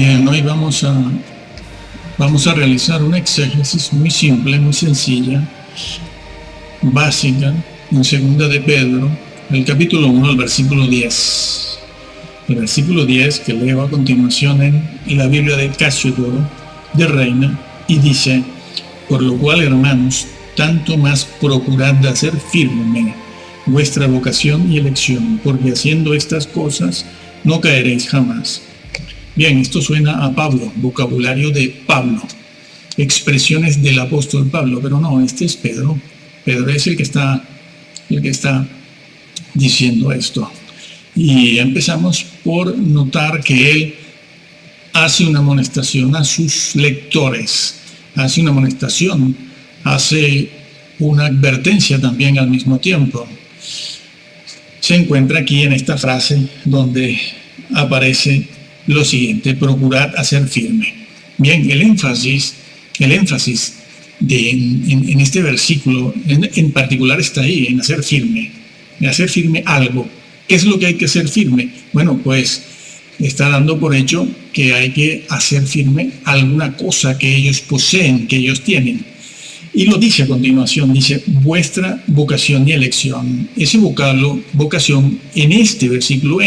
Bien, hoy vamos a realizar una exégesis muy simple, muy sencilla, básica, en segunda de Pedro, el capítulo 1, el versículo 10. El versículo 10 que leo a continuación en la Biblia de Casiodoro, de Reina, y dice: por lo cual, hermanos, tanto más procurad de hacer firme vuestra vocación y elección, porque haciendo estas cosas no caeréis jamás. Bien, esto suena a Pablo, vocabulario de Pablo, expresiones del apóstol Pablo, pero no, este es Pedro. Pedro es el que está diciendo esto. Y empezamos por notar que él hace una amonestación a sus lectores, hace una amonestación, hace una advertencia también al mismo tiempo. Se encuentra aquí en esta frase donde aparece lo siguiente: procurad hacer firme. Bien, el énfasis en este versículo en particular está ahí, en hacer firme algo. ¿Qué es lo que hay que hacer firme? Bueno, pues está dando por hecho que hay que hacer firme alguna cosa que ellos poseen, que ellos tienen. Y lo dice a continuación, dice: vuestra vocación y elección. Ese vocablo, vocación, en este versículo,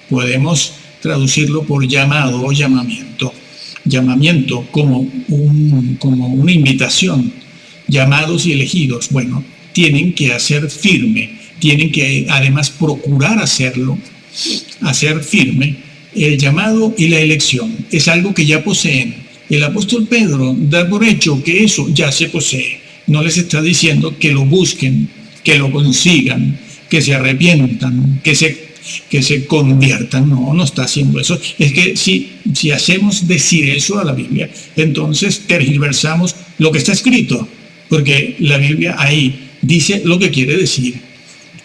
podemos traducirlo por llamado o llamamiento. Llamamiento como una invitación. Llamados y elegidos, bueno, tienen que hacer firme, tienen que además procurar hacerlo, hacer firme el llamado y la elección. Es algo que ya poseen. El apóstol Pedro da por hecho que eso ya se posee. No les está diciendo que lo busquen, que lo consigan, que se arrepientan, que se conviertan. No está haciendo eso. Es que si hacemos decir eso a la Biblia, entonces tergiversamos lo que está escrito, porque la Biblia ahí dice lo que quiere decir.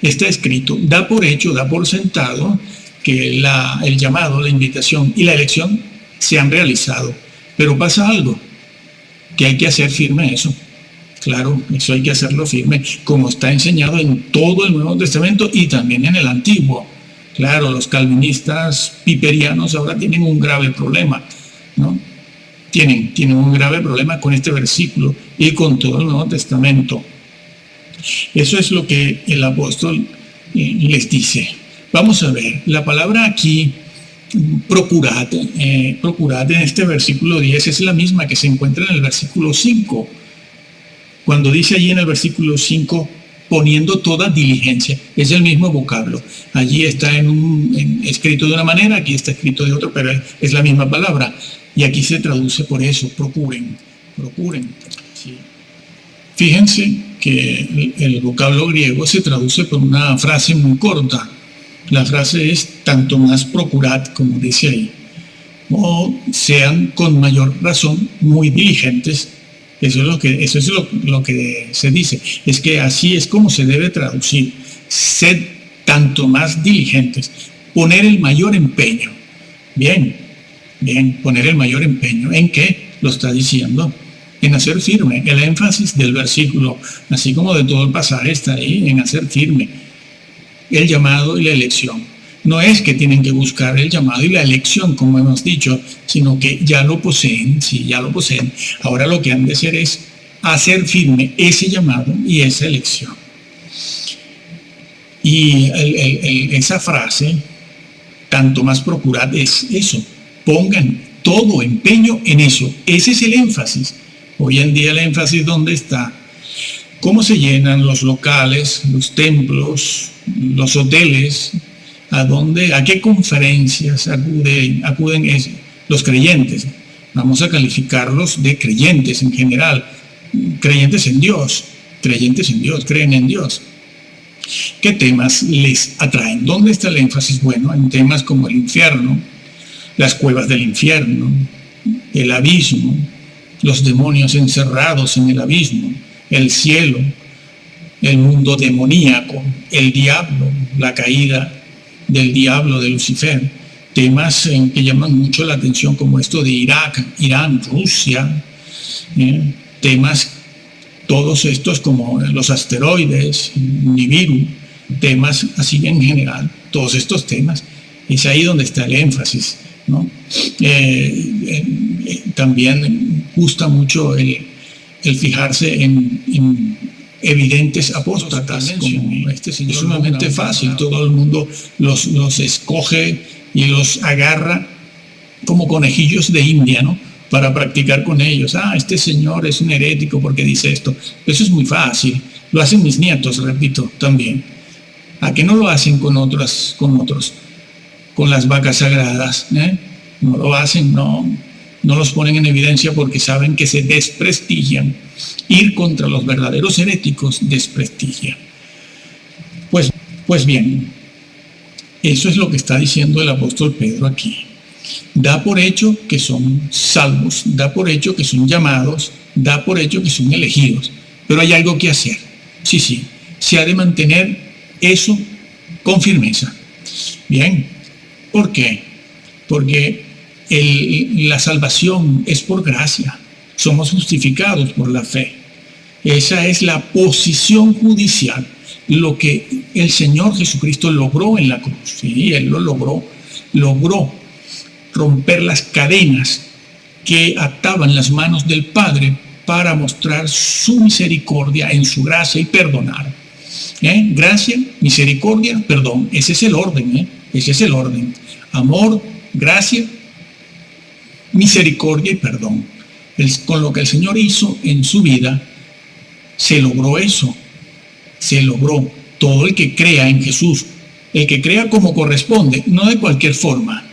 Está escrito, da por hecho, da por sentado que el llamado, la invitación y la elección se han realizado. Pero pasa algo, que hay que hacer firme eso. Claro, eso hay que hacerlo firme, como está enseñado en todo el Nuevo Testamento y también en el Antiguo. Claro, los calvinistas piperianos ahora tienen un grave problema, ¿no? Tienen un grave problema con este versículo y con todo el Nuevo Testamento. Eso es lo que el apóstol les dice. Vamos a ver, la palabra aquí, procurad en este versículo 10 es la misma que se encuentra en el versículo 5. Cuando dice allí en el versículo 5, poniendo toda diligencia, es el mismo vocablo. Allí está escrito de una manera, aquí está escrito de otra, pero es la misma palabra. Y aquí se traduce por eso: procuren. ¿Sí? Fíjense que el vocablo griego se traduce por una frase muy corta. La frase es: tanto más procurad, como dice ahí. O sean con mayor razón muy diligentes. Eso es lo que se dice. Es que así es como se debe traducir. Sed tanto más diligentes. Poner el mayor empeño. Bien, poner el mayor empeño. ¿En qué? Lo está diciendo. En hacer firme. El énfasis del versículo, así como de todo el pasaje, está ahí, en hacer firme el llamado y la elección. No es que tienen que buscar el llamado y la elección, como hemos dicho, sino que ya lo poseen, sí, ya lo poseen. Ahora lo que han de hacer es hacer firme ese llamado y esa elección. Y esa frase, tanto más procurad, es eso. Pongan todo empeño en eso. Ese es el énfasis. Hoy en día el énfasis, ¿dónde está? ¿Cómo se llenan los locales, los templos, los hoteles? ¿A qué conferencias acuden los creyentes? Vamos a calificarlos de creyentes en general. Creyentes en Dios, creen en Dios. ¿Qué temas les atraen? ¿Dónde está el énfasis? Bueno, en temas como el infierno, las cuevas del infierno, el abismo, los demonios encerrados en el abismo, el cielo, el mundo demoníaco, el diablo, la caída del diablo, de Lucifer. Temas que llaman mucho la atención, como esto de Irak, Irán, Rusia. Temas, todos estos como los asteroides, Nibiru, temas así en general. Todos estos temas, es ahí donde está el énfasis. ¿no? También gusta mucho el fijarse en evidentes apóstatas, como este señor. Es sumamente fácil, todo el mundo los escoge y los agarra como conejillos de India, ¿no? Para practicar con ellos. Este señor es un herético porque dice esto. Eso es muy fácil. Lo hacen mis nietos, repito, también. ¿A qué no lo hacen con otros? Con las vacas sagradas, no lo hacen, no los ponen en evidencia porque saben que se desprestigian. Ir contra los verdaderos heréticos desprestigia. Pues bien, eso es lo que está diciendo el apóstol Pedro aquí. Da por hecho que son salvos, da por hecho que son llamados, da por hecho que son elegidos, pero hay algo que hacer. Sí, se ha de mantener eso con firmeza. Bien, ¿por qué? Porque la salvación es por gracia, somos justificados por la fe. Esa es la posición judicial, lo que el Señor Jesucristo logró en la cruz. Sí, Él lo logró romper las cadenas que ataban las manos del Padre para mostrar su misericordia en su gracia y perdonar. Gracia, misericordia, perdón. Ese es el orden, ese es el orden. Amor, gracia, misericordia y perdón. Con lo que el Señor hizo en su vida, se logró eso. Se logró. Todo el que crea en Jesús, el que crea como corresponde, no de cualquier forma.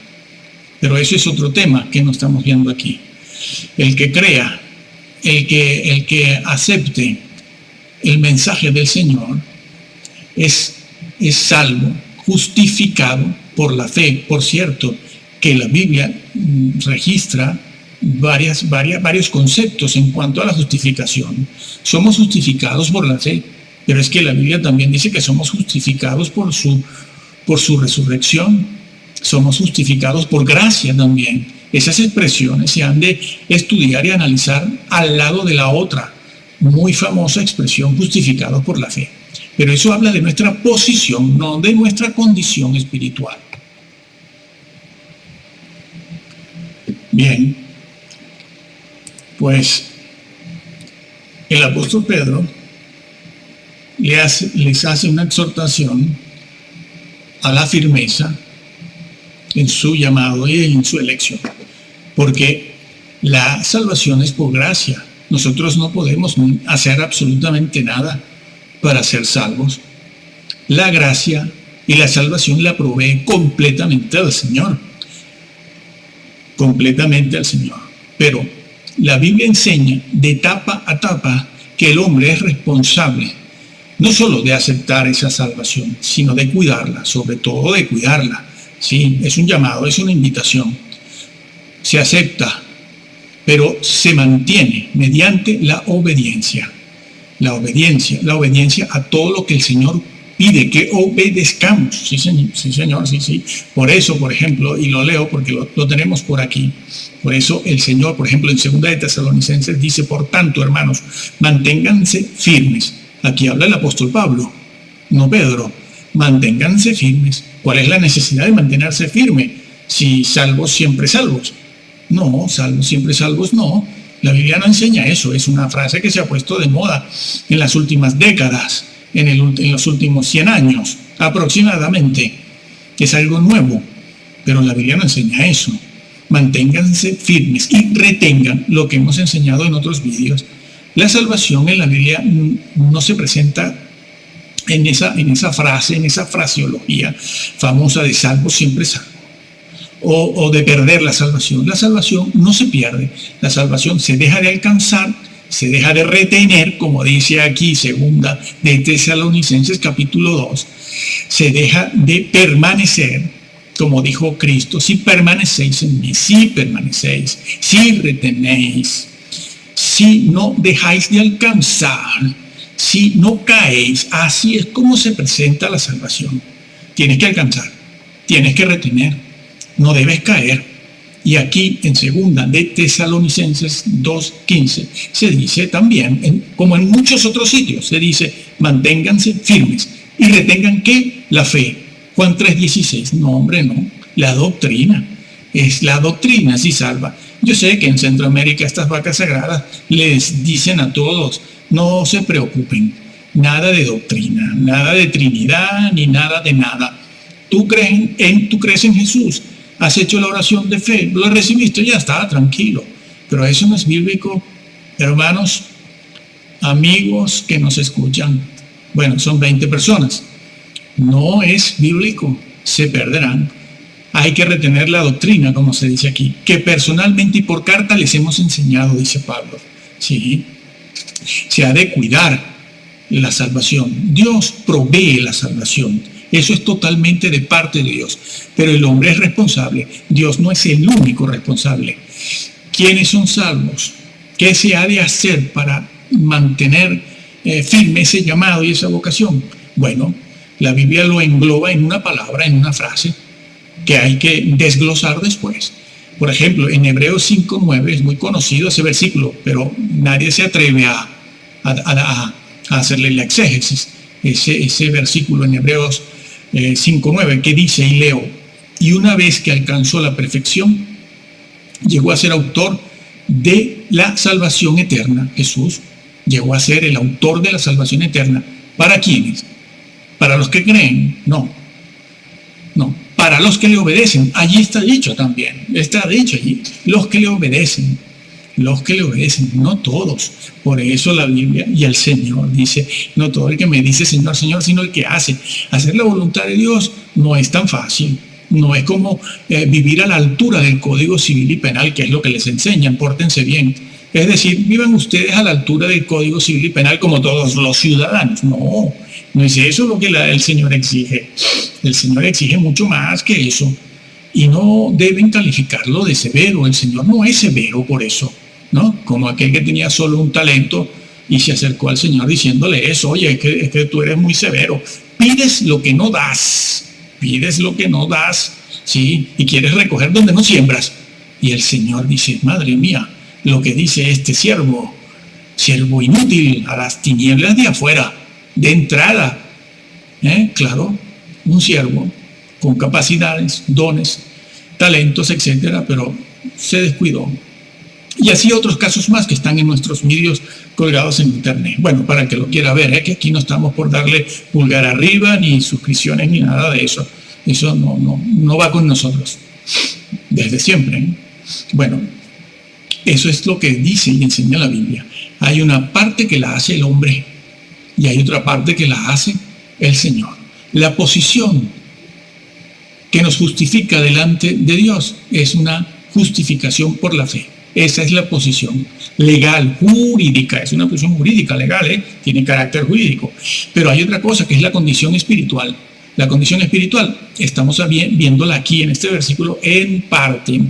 Pero eso es otro tema que no estamos viendo aquí. El que crea, el que acepte el mensaje del Señor, es salvo, justificado por la fe. Por cierto, que la Biblia registra varios conceptos en cuanto a la justificación. Somos justificados por la fe, pero es que la Biblia también dice que somos justificados por su resurrección. Somos justificados por gracia también. Esas expresiones se han de estudiar y analizar al lado de la otra muy famosa expresión, justificados por la fe. Pero eso habla de nuestra posición, no de nuestra condición espiritual. Bien, pues el apóstol Pedro les hace una exhortación a la firmeza en su llamado y en su elección, porque la salvación es por gracia. Nosotros no podemos hacer absolutamente nada para ser salvos. La gracia y la salvación la provee completamente al Señor. Completamente al Señor. Pero la Biblia enseña de tapa a tapa que el hombre es responsable no solo de aceptar esa salvación, sino de cuidarla, sobre todo de cuidarla. Sí, es un llamado, es una invitación. Se acepta, pero se mantiene mediante la obediencia. La obediencia a todo lo que el Señor pide que obedezcamos. Sí, señor, sí. Por eso, por ejemplo, y lo leo porque lo tenemos por aquí, por eso el Señor, por ejemplo, en 2 de Tesalonicenses dice: por tanto, hermanos, manténganse firmes. Aquí habla el apóstol Pablo, no Pedro. Manténganse firmes. ¿Cuál es la necesidad de mantenerse firme? Si salvos, siempre salvos. No, salvos, siempre salvos, no. La Biblia no enseña eso. Es una frase que se ha puesto de moda en las últimas décadas, en los últimos 100 años, aproximadamente. Es algo nuevo, pero la Biblia no enseña eso. Manténganse firmes y retengan lo que hemos enseñado en otros vídeos. La salvación en la Biblia no se presenta en esa frase, en esa fraseología famosa de salvo, siempre salvo, o de perder la salvación. La salvación no se pierde, la salvación se deja de alcanzar, se deja de retener, como dice aquí 2 de Tesalonicenses capítulo 2, se deja de permanecer, como dijo Cristo: si permanecéis en mí, si permanecéis, si retenéis, si no dejáis de alcanzar, si no caéis. Así es como se presenta la salvación. Tienes que alcanzar, tienes que retener, no debes caer. Y aquí en 2 de Tesalonicenses 2:15 se dice también, como en muchos otros sitios, se dice: manténganse firmes y retengan ¿qué? La fe. Juan 3:16. No, hombre, no. La doctrina. es la doctrina si salva. Yo sé que en Centroamérica estas vacas sagradas les dicen a todos, no se preocupen, nada de doctrina, nada de Trinidad, ni nada de nada. Tú crees en Jesús, has hecho la oración de fe, lo recibiste, ya está, tranquilo. Pero eso no es bíblico, hermanos, amigos que nos escuchan. Bueno, son 20 personas. No es bíblico, se perderán. Hay que retener la doctrina, como se dice aquí, que personalmente y por carta les hemos enseñado, dice Pablo. Sí, se ha de cuidar la salvación. Dios provee la salvación. Eso es totalmente de parte de Dios. Pero el hombre es responsable. Dios no es el único responsable. ¿Quiénes son salvos? ¿Qué se ha de hacer para mantener firme ese llamado y esa vocación? Bueno, la Biblia lo engloba en una palabra, en una frase, que hay que desglosar después. Por ejemplo, en Hebreos 5:9 es muy conocido ese versículo, pero nadie se atreve a hacerle la exégesis. Ese versículo en Hebreos 5:9 que dice, y leo, y una vez que alcanzó la perfección, llegó a ser autor de la salvación eterna. Jesús llegó a ser el autor de la salvación eterna. ¿Para quiénes? ¿Para los que creen? No. Para los que le obedecen. Allí está dicho también. Está dicho allí. Los que le obedecen. Los que le obedecen. No todos. Por eso la Biblia y el Señor dice, no todo el que me dice Señor, Señor, sino el que hace. Hacer la voluntad de Dios no es tan fácil. No es como vivir a la altura del Código Civil y Penal, que es lo que les enseñan, pórtense bien. Es decir, vivan ustedes a la altura del Código Civil y Penal como todos los ciudadanos. No es eso lo que el Señor exige. El Señor exige mucho más que eso. Y no deben calificarlo de severo. El Señor no es severo por eso, ¿no? Como aquel que tenía solo un talento y se acercó al Señor diciéndole eso, oye, es que tú eres muy severo. Pides lo que no das. Pides lo que no das, ¿sí? Y quieres recoger donde no siembras. Y el Señor dice, madre mía, lo que dice este siervo inútil, a las tinieblas de afuera, de entrada. Claro, un siervo con capacidades, dones, talentos, etcétera, pero se descuidó. Y así otros casos más que están en nuestros medios colgados en internet. Bueno, para el que lo quiera ver, que aquí no estamos por darle pulgar arriba, ni suscripciones, ni nada de eso. Eso no va con nosotros, desde siempre. Bueno, eso es lo que dice y enseña la Biblia. Hay una parte que la hace el hombre y hay otra parte que la hace el Señor. La posición que nos justifica delante de Dios es una justificación por la fe. Esa es la posición legal, jurídica. Es una posición jurídica, legal, tiene carácter jurídico. Pero hay otra cosa que es la condición espiritual. La condición espiritual, estamos viéndola aquí en este versículo en parte.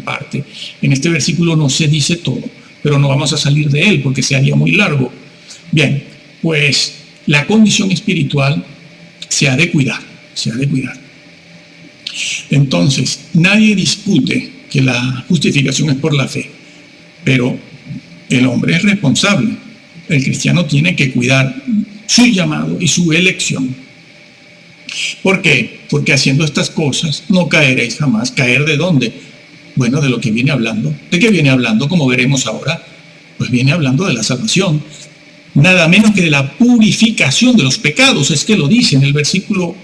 En este versículo no se dice todo, pero no vamos a salir de él porque se haría muy largo. Bien, pues la condición espiritual se ha de cuidar. Entonces, nadie discute que la justificación es por la fe. Pero el hombre es responsable. El cristiano tiene que cuidar su llamado y su elección. ¿Por qué? Porque haciendo estas cosas no caeréis jamás. ¿Caer de dónde? Bueno, de lo que viene hablando. ¿De qué viene hablando? Como veremos ahora. Pues viene hablando de la salvación. Nada menos que de la purificación de los pecados. Es que lo dice en el versículo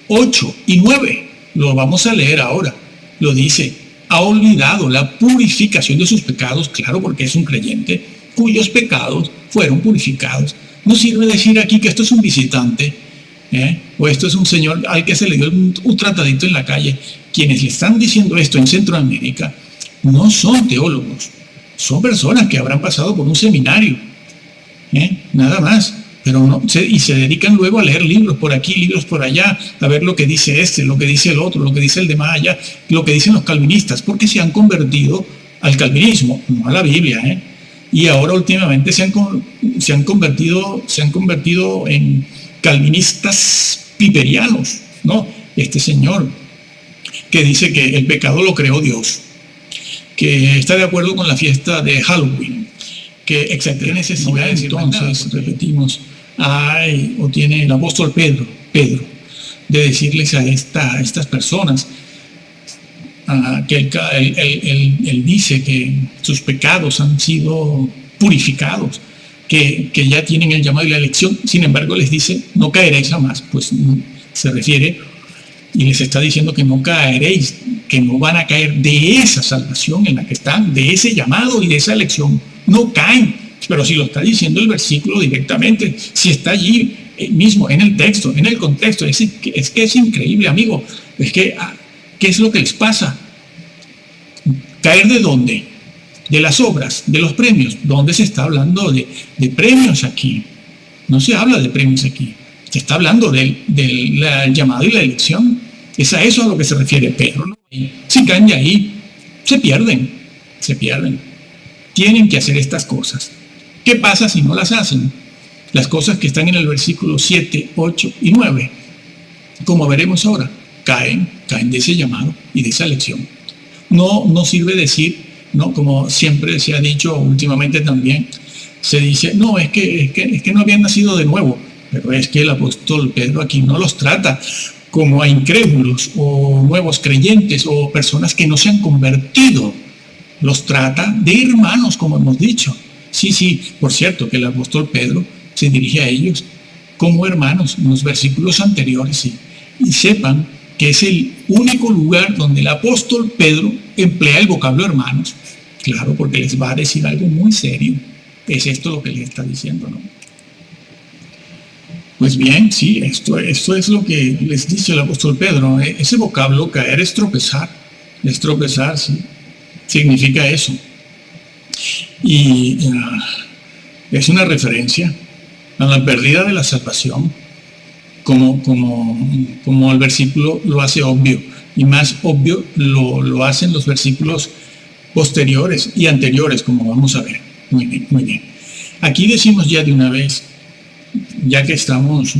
8 y 9. Lo vamos a leer ahora. Lo dice. Ha olvidado la purificación de sus pecados, claro, porque es un creyente, cuyos pecados fueron purificados. No sirve decir aquí que esto es un visitante, o esto es un señor al que se le dio un tratadito en la calle. Quienes le están diciendo esto en Centroamérica no son teólogos, son personas que habrán pasado por un seminario, nada más. Pero no, y se dedican luego a leer libros por aquí, libros por allá, a ver lo que dice este, lo que dice el otro, lo que dice el de más allá, lo que dicen los calvinistas, porque se han convertido al calvinismo, no a la Biblia, y ahora últimamente se han convertido en calvinistas piperianos, ¿no? Este señor que dice que el pecado lo creó Dios, que está de acuerdo con la fiesta de Halloween, que etcétera. Necesidad, entonces, repetimos, tiene el apóstol Pedro, de decirles a estas personas, que él dice que sus pecados han sido purificados, que ya tienen el llamado y la elección. Sin embargo, les dice, no caeréis jamás. Pues se refiere y les está diciendo que no caeréis, que no van a caer de esa salvación en la que están, de ese llamado y de esa elección. No caen. Pero si lo está diciendo el versículo directamente, si está allí mismo en el texto, en el contexto, es que es increíble, amigo. Es que, ¿qué es lo que les pasa? ¿Caer de dónde? De las obras, de los premios. ¿Dónde se está hablando de premios aquí? No se habla de premios aquí. Se está hablando del llamado y la elección. Es a eso a lo que se refiere Pedro, ¿no? Si caen de ahí, se pierden. Tienen que hacer estas cosas. ¿Qué pasa si no las hacen? Las cosas que están en el versículo 7, 8 y 9, como veremos ahora, caen de ese llamado y de esa elección. No sirve decir, ¿no? Como siempre se ha dicho últimamente también, se dice, no, es que no habían nacido de nuevo. Pero es que el apóstol Pedro aquí no los trata como a incrédulos o nuevos creyentes o personas que no se han convertido. Los trata de hermanos, como hemos dicho. Sí, por cierto, que el apóstol Pedro se dirige a ellos como hermanos en los versículos anteriores, sí. Y sepan que es el único lugar donde el apóstol Pedro emplea el vocablo hermanos. Claro, porque les va a decir algo muy serio. Es esto lo que le está diciendo, ¿no? Pues bien, sí, esto es lo que les dice el apóstol Pedro. Ese vocablo, caer, es tropezar, sí, significa eso. Y es una referencia a la pérdida de la salvación, como el versículo lo hace obvio, y más obvio lo hacen los versículos posteriores y anteriores, como vamos a ver. Muy bien. Aquí decimos ya de una vez, ya que estamos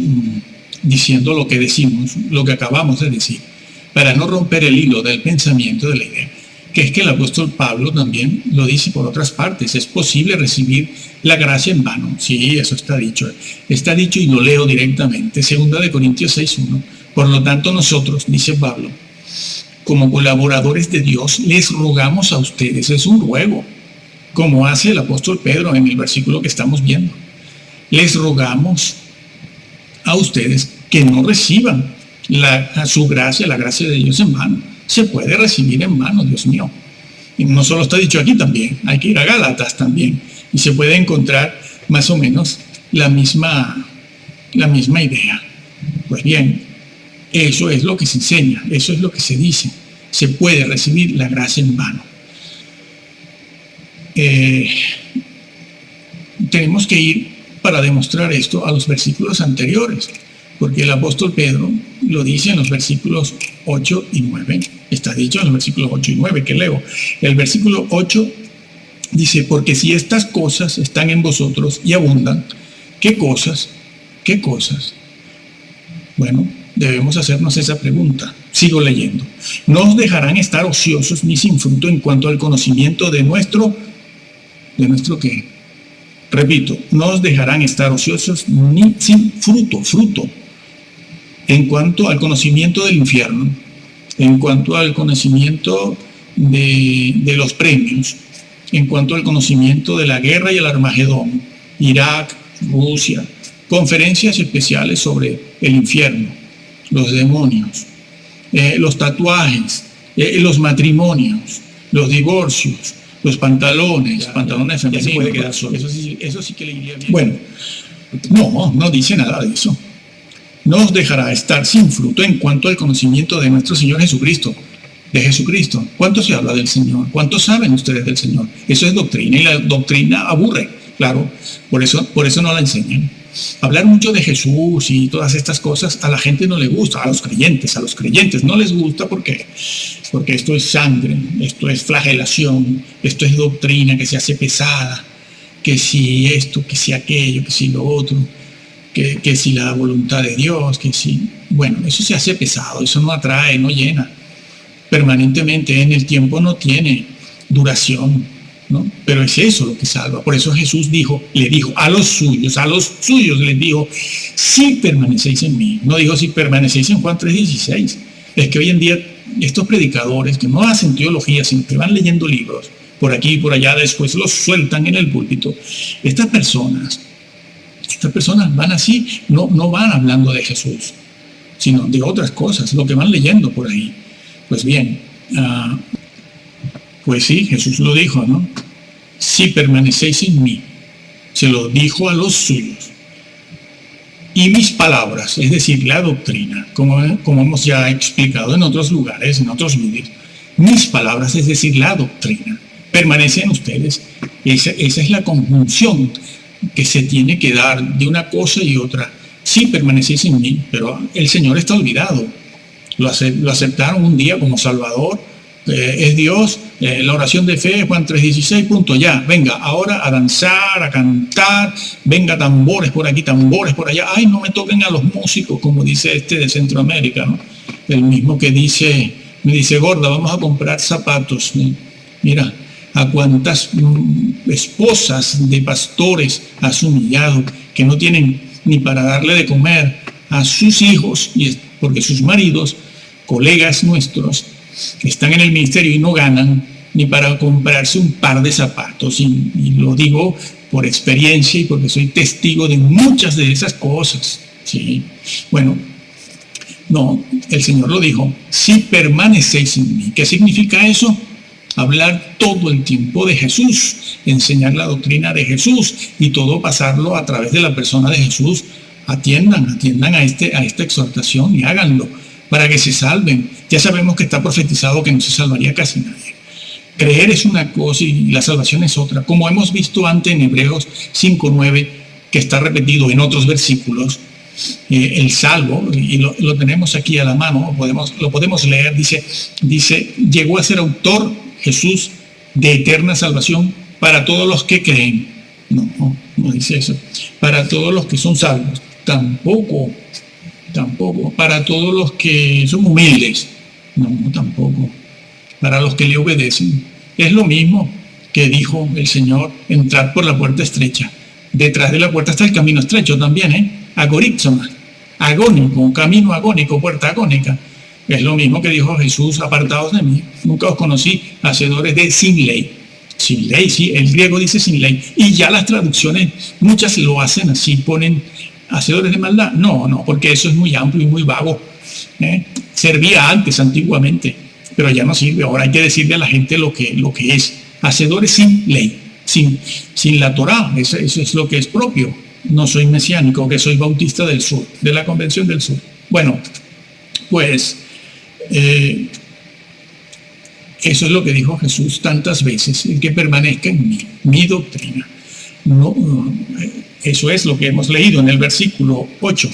diciendo lo que decimos, lo que acabamos de decir, para no romper el hilo del pensamiento de la idea, que es que el apóstol Pablo también lo dice por otras partes. Es posible recibir la gracia en vano. Sí, eso está dicho. Está dicho y lo leo directamente. 2 Corintios 6:1. Por lo tanto, nosotros, dice Pablo, como colaboradores de Dios, les rogamos a ustedes. Es un ruego, como hace el apóstol Pedro en el versículo que estamos viendo. Les rogamos a ustedes que no reciban su gracia, la gracia de Dios en vano. Se puede recibir en vano, Dios mío. Y no solo está dicho aquí, también hay que ir a Gálatas también, y se puede encontrar más o menos la misma idea. Pues bien, eso es lo que se enseña, eso es lo que se dice. Se puede recibir la gracia en vano. Tenemos que ir para demostrar esto a los versículos anteriores, porque el apóstol Pedro lo dice en los versículos 8 y 9. Está dicho en los versículos 8 y 9 que leo. El versículo 8 dice, porque si estas cosas están en vosotros y abundan, ¿qué cosas? ¿Qué cosas? Bueno, debemos hacernos esa pregunta. Sigo leyendo. No os dejarán estar ociosos ni sin fruto en cuanto al conocimiento de nuestro ¿qué? Repito, no os dejarán estar ociosos ni sin fruto, en cuanto al conocimiento del infierno, en cuanto al conocimiento de los premios, en cuanto al conocimiento de la guerra y el Armagedón, Irak, Rusia, conferencias especiales sobre el infierno, los demonios, los tatuajes, los matrimonios, los divorcios, los pantalones femeninos. Se puede quedar solo. Eso sí que le iría bien. Bueno, no dice nada de eso. No os dejará estar sin fruto en cuanto al conocimiento de nuestro Señor Jesucristo. De Jesucristo. ¿Cuánto se habla del Señor? ¿Cuánto saben ustedes del Señor? Eso es doctrina, y la doctrina aburre, claro. Por eso no la enseñan. Hablar mucho de Jesús y todas estas cosas a la gente no le gusta, a los creyentes no les gusta porque esto es sangre, esto es flagelación, esto es doctrina que se hace pesada, que si esto, que si aquello, que si lo otro, que si la voluntad de Dios, que si... Bueno, eso se hace pesado, eso no atrae, no llena. Permanentemente en el tiempo no tiene duración, ¿no? Pero es eso lo que salva. Por eso Jesús le dijo a los suyos les dijo, si permanecéis en mí. No dijo si permanecéis en Juan 3:16. Es que hoy en día estos predicadores que no hacen teología, sino que van leyendo libros, por aquí y por allá, después los sueltan en el púlpito, estas personas van así, no van hablando de Jesús, sino de otras cosas, lo que van leyendo por ahí. Pues bien, pues sí, Jesús lo dijo, ¿no? Si permanecéis en mí, se lo dijo a los suyos. Y mis palabras, es decir, la doctrina, como hemos ya explicado en otros lugares, en otros vídeos, mis palabras, es decir, la doctrina, permanece en ustedes. Esa es la conjunción que se tiene que dar de una cosa y otra. Sí, permanecéis en mí, pero el Señor está olvidado. Lo aceptaron un día como Salvador, es Dios, la oración de fe, Juan 3:16, punto, ya, venga, ahora a danzar, a cantar, venga, tambores por aquí, tambores por allá, ay, no me toquen a los músicos, como dice este de Centroamérica, ¿no? El mismo que me dice, gorda, vamos a comprar zapatos, mira, a cuántas esposas de pastores has humillado, que no tienen ni para darle de comer a sus hijos, porque sus maridos, colegas nuestros, que están en el ministerio y no ganan ni para comprarse un par de zapatos. Y lo digo por experiencia y porque soy testigo de muchas de esas cosas. ¿Sí? Bueno, no, el Señor lo dijo, si permanecéis en mí. ¿Qué significa eso? Hablar todo el tiempo de Jesús, enseñar la doctrina de Jesús y todo pasarlo a través de la persona de Jesús. Atiendan a esta exhortación y háganlo para que se salven. Ya sabemos que está profetizado que no se salvaría casi nadie. Creer es una cosa y la salvación es otra. Como hemos visto antes en Hebreos 5:9, que está repetido en otros versículos, el salvo, y lo tenemos aquí a la mano, lo podemos leer, dice, llegó a ser autor Jesús de eterna salvación para todos los que creen. No dice eso. Para todos los que son salvos. Tampoco. Para todos los que son humildes. No, tampoco. Para los que le obedecen. Es lo mismo que dijo el Señor, entrar por la puerta estrecha. Detrás de la puerta está el camino estrecho también, agorizoma, agónico, camino agónico, puerta agónica. Es lo mismo que dijo Jesús, apartados de mí. Nunca os conocí, hacedores de sin ley. Sin ley, sí, el griego dice sin ley. Y ya las traducciones, muchas lo hacen así, ponen hacedores de maldad. No, porque eso es muy amplio y muy vago. Servía antes, antiguamente, pero ya no sirve. Ahora hay que decirle a la gente lo que es. Hacedores sin ley, sin la Torá. Eso es lo que es propio. No soy mesiánico, que soy bautista del sur, de la Convención del Sur. Bueno, pues eso es lo que dijo Jesús tantas veces, el que permanezca en mí, mi doctrina. Eso es lo que hemos leído en el versículo 8.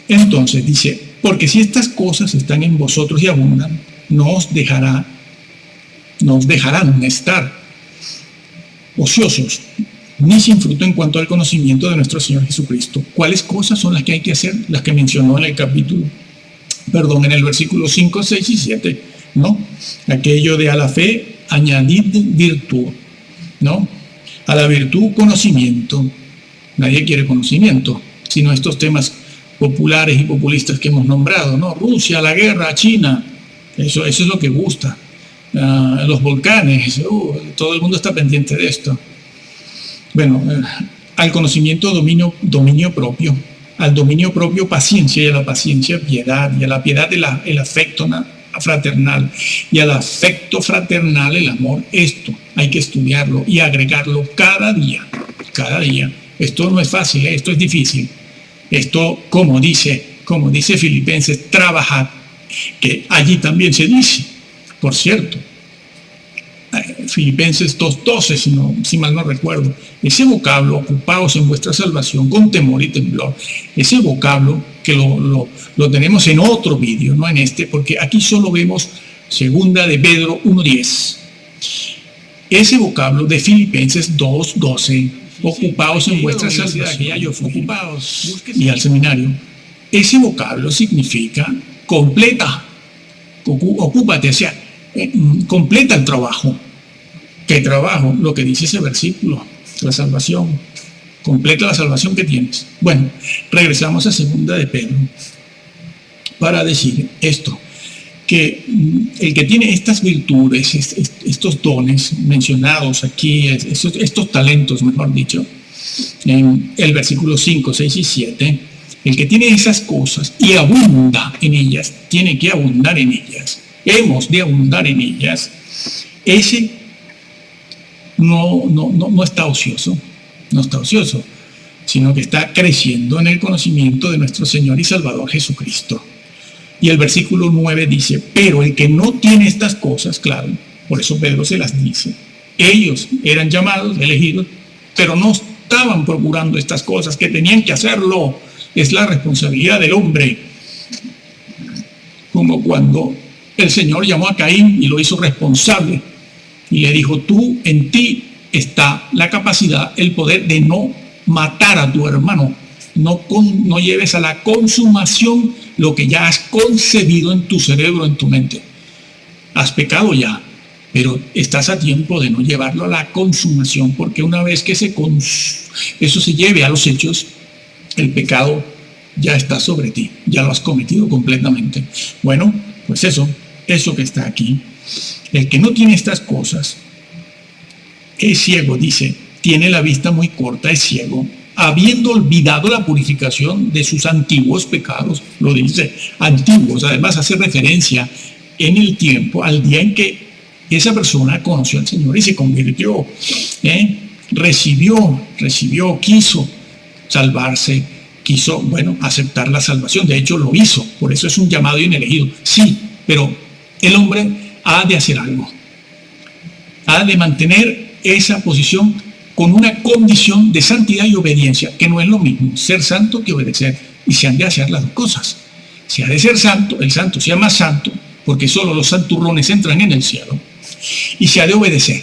Entonces dice, porque si estas cosas están en vosotros y abundan, no os dejarán estar ociosos, ni sin fruto en cuanto al conocimiento de nuestro Señor Jesucristo. ¿Cuáles cosas son las que hay que hacer? Las que mencionó en el versículo 5, 6 y 7, ¿no? Aquello de a la fe añadid virtud, ¿no? A la virtud conocimiento. Nadie quiere conocimiento, sino estos temas populares y populistas que hemos nombrado, ¿no? Rusia, la guerra, China, eso es lo que gusta. Los volcanes, todo el mundo está pendiente de esto. Bueno, al conocimiento dominio propio, al dominio propio paciencia, y a la paciencia piedad, y a la piedad el afecto fraternal, y al afecto fraternal el amor. Esto hay que estudiarlo y agregarlo cada día. Esto no es fácil, esto es difícil. Esto, como dice Filipenses, trabajar, que allí también se dice, por cierto, Filipenses 2:12, si mal no recuerdo, ese vocablo, ocupaos en vuestra salvación con temor y temblor, ese vocablo que lo tenemos en otro vídeo, no en este, porque aquí solo vemos segunda de Pedro 1:10. Ese vocablo de Filipenses 2:12, ocupaos en vuestra salvación, ocupaos, y al seminario, ese vocablo significa completa, ocúpate, o sea, completa el trabajo. ¿Qué trabajo? Lo que dice ese versículo, la salvación. Completa la salvación que tienes. Bueno, regresamos a segunda de Pedro para decir esto. que el que tiene estas virtudes, estos dones mencionados aquí, estos talentos, mejor dicho, en el versículo 5, 6 y 7, el que tiene esas cosas y abunda en ellas, tiene que abundar en ellas, hemos de abundar en ellas, ese no está ocioso, no está ocioso, sino que está creciendo en el conocimiento de nuestro Señor y Salvador Jesucristo. Y el versículo 9 dice, pero el que no tiene estas cosas, claro, por eso Pedro se las dice, ellos eran llamados, elegidos, pero no estaban procurando estas cosas, que tenían que hacerlo, es la responsabilidad del hombre. Como cuando el Señor llamó a Caín y lo hizo responsable, y le dijo, en ti está la capacidad, el poder de no matar a tu hermano, no lleves a la consumación lo que ya has concebido en tu cerebro, en tu mente. Has pecado ya, pero estás a tiempo de no llevarlo a la consumación, porque una vez que eso se lleve a los hechos, el pecado ya está sobre ti, ya lo has cometido completamente. Bueno, pues eso que está aquí. El que no tiene estas cosas es ciego, dice, tiene la vista muy corta, es ciego, habiendo olvidado la purificación de sus antiguos pecados, lo dice, antiguos, además hace referencia en el tiempo, al día en que esa persona conoció al Señor y se convirtió, recibió, quiso salvarse, quiso, aceptar la salvación, de hecho lo hizo, por eso es un llamado y un elegido, sí, pero el hombre ha de hacer algo, ha de mantener esa posición con una condición de santidad y obediencia, que no es lo mismo ser santo que obedecer, y se han de hacer las dos cosas. Se ha de ser santo, el santo se llama santo, porque solo los santurrones entran en el cielo, y se ha de obedecer.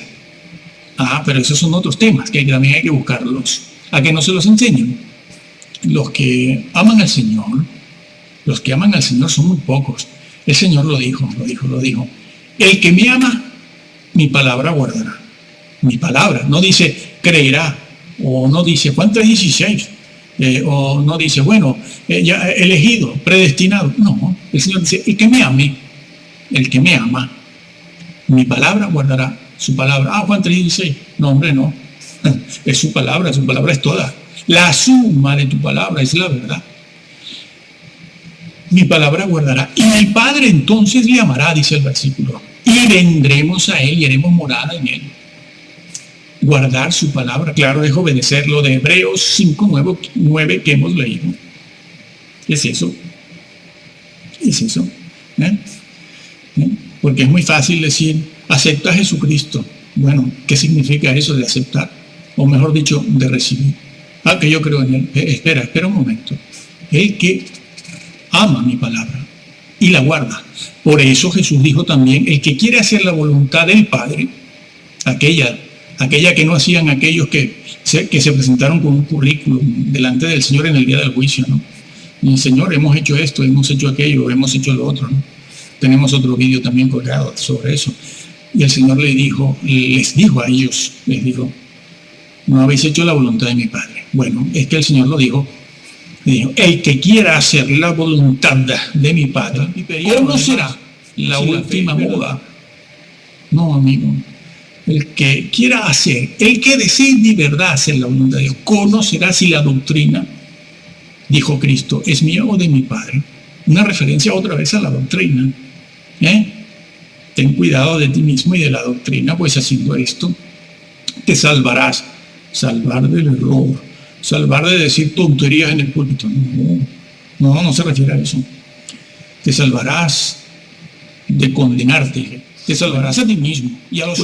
Pero esos son otros temas que también hay que buscarlos, a que no se los enseñen. Los que aman al Señor son muy pocos. El Señor lo dijo. El que me ama, mi palabra guardará. Mi palabra, no dice creerá, o no dice Juan 3:16, o no dice, ya elegido, predestinado. No, el Señor dice, el que me ama, mi palabra guardará. Su palabra, Juan 3:16, no, hombre, no, es su palabra es toda. La suma de tu palabra es la verdad. Mi palabra guardará, y mi Padre entonces le amará, dice el versículo, y vendremos a él y haremos morada en él. Guardar su palabra, claro, es obedecer lo de Hebreos 5:9 que hemos leído. Es eso. Porque es muy fácil decir, acepta a Jesucristo. Bueno, ¿qué significa eso de aceptar? O mejor dicho, de recibir. Que yo creo en él. Espera un momento. El que ama mi palabra y la guarda. Por eso Jesús dijo también, el que quiere hacer la voluntad del Padre, aquella que no hacían aquellos que se presentaron con un currículum delante del Señor en el día del juicio, ¿no? Y Señor, hemos hecho esto, hemos hecho aquello, hemos hecho lo otro, ¿no? Tenemos otro vídeo también colgado sobre eso. Y el Señor les dijo a ellos, no habéis hecho la voluntad de mi Padre. Bueno, es que el Señor lo dijo, el que quiera hacer la voluntad de mi Padre, ¿cómo será la última moda? No, amigo. El que quiera hacer, el que desee de verdad hacer la voluntad de Dios, conocerá si la doctrina, dijo Cristo, es mía o de mi Padre. Una referencia otra vez a la doctrina. Ten cuidado de ti mismo y de la doctrina, pues haciendo esto te salvarás. Salvar del error, salvar de decir tonterías en el púlpito. No se refiere a eso. Te salvarás de condenarte, te salvarás a ti mismo y a los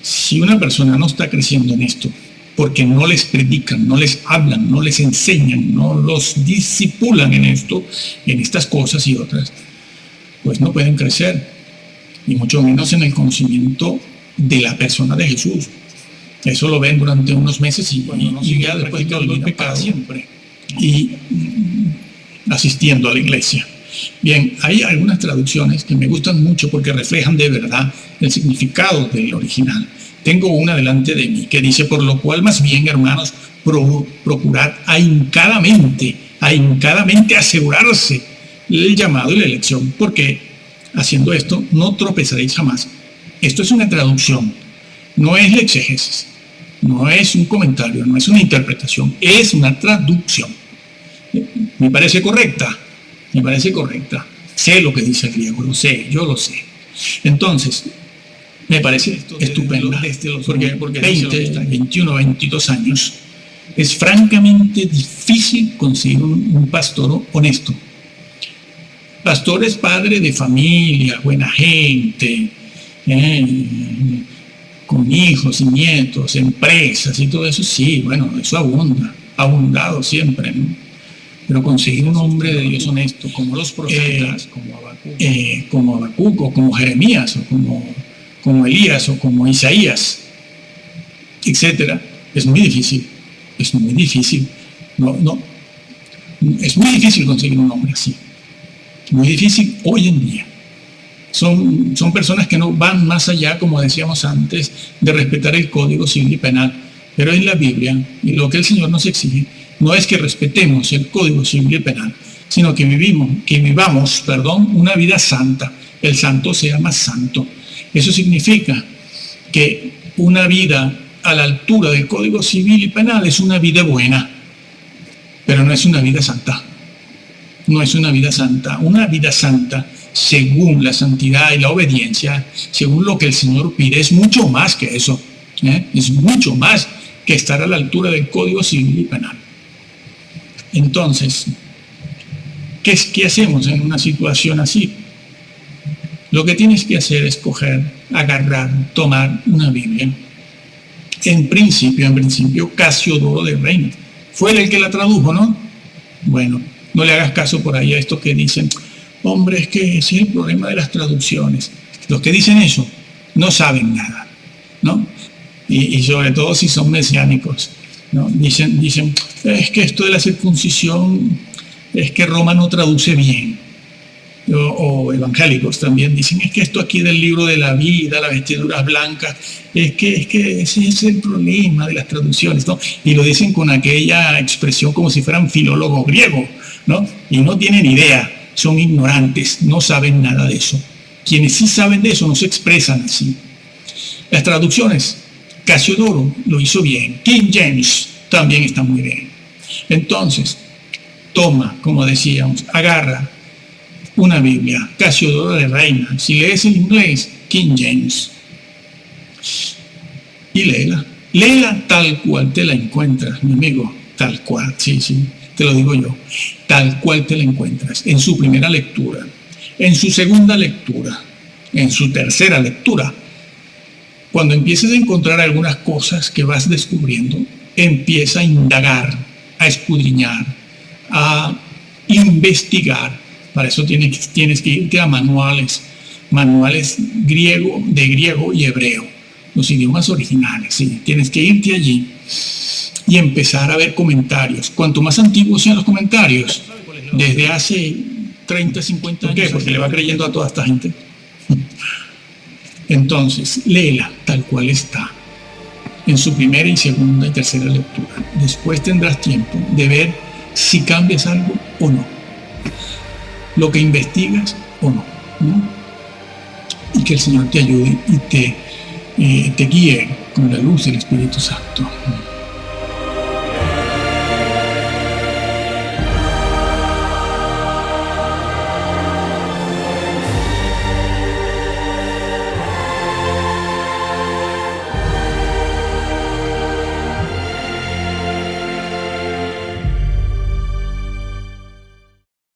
si una persona no está creciendo en esto, porque no les predican, no les hablan, no les enseñan, no los discipulan en esto, en estas cosas y otras, pues no pueden crecer, y mucho menos en el conocimiento de la persona de Jesús. Eso lo ven durante unos meses y ya después que olvidan pecado siempre y asistiendo a la iglesia. Bien, hay algunas traducciones que me gustan mucho porque reflejan de verdad el significado del original. Tengo una delante de mí que dice, por lo cual más bien, hermanos, procurad ahincadamente asegurarse el llamado y la elección, porque haciendo esto no tropezaréis jamás. Esto es una traducción, no es la exégesis, no es un comentario, no es una interpretación, es una traducción. Me parece correcta, me parece correcta. Sé lo que dice el griego, lo sé, yo lo sé. Entonces, me parece estupendo, porque 20, 21, 22 años es francamente difícil conseguir un pastor honesto. Pastor es padre de familia, buena gente, con hijos y nietos, empresas y todo eso, sí, bueno, eso abunda, ha abundado siempre, ¿no? Pero conseguir un hombre de Dios honesto, como los profetas, como Habacuc, o como Jeremías, o como Elías, o como Isaías, etcétera, es muy difícil, es muy difícil. Es muy difícil conseguir un hombre así, muy difícil hoy en día. Son personas que no van más allá, como decíamos antes, de respetar el Código Civil y Penal. Pero en la Biblia, y lo que el Señor nos exige, no es que respetemos el Código Civil y Penal, sino que vivamos una vida santa. El santo se llama santo. Eso significa que una vida a la altura del Código Civil y Penal es una vida buena, pero no es una vida santa. No es una vida santa. Una vida santa, según la santidad y la obediencia, según lo que el Señor pide, es mucho más que eso. Es mucho más que estar a la altura del Código Civil y Penal. Entonces, ¿qué hacemos en una situación así? Lo que tienes que hacer es agarrar, tomar una Biblia. En principio, Casiodoro de Reina. Fue él el que la tradujo, ¿no? Bueno, no le hagas caso por ahí a estos que dicen, hombre, es que ese es el problema de las traducciones. Los que dicen eso no saben nada, ¿no? Y sobre todo si son mesiánicos, ¿no? Dicen, es que esto de la circuncisión, es que Roma no traduce bien. O evangélicos también dicen, es que esto aquí del libro de la vida, las vestiduras blancas, es que ese es el problema de las traducciones, ¿no? Y lo dicen con aquella expresión como si fueran filólogos griegos, ¿no? Y no tienen idea, son ignorantes, no saben nada de eso. Quienes sí saben de eso no se expresan así. Las traducciones, Casiodoro lo hizo bien, King James también está muy bien. Entonces, toma, como decíamos, agarra una Biblia, Casiodoro de Reina. Si lees el inglés, King James, y léela tal cual te la encuentras, mi amigo, tal cual, sí, te lo digo yo, tal cual te la encuentras, en su primera lectura, en su segunda lectura, en su tercera lectura. Cuando empieces a encontrar algunas cosas que vas descubriendo, empieza a indagar, a escudriñar, a investigar. Para eso tienes que irte a manuales de griego y hebreo, los idiomas originales, ¿sí? Tienes que irte allí y empezar a ver comentarios. Cuanto más antiguos sean los comentarios, desde hace 30, 50 años. ¿Por qué? Porque le va creyendo a toda esta gente. Entonces, léela tal cual está, en su primera y segunda y tercera lectura. Después tendrás tiempo de ver si cambias algo o no, lo que investigas o no, ¿no? Y que el Señor te ayude y te guíe con la luz del Espíritu Santo.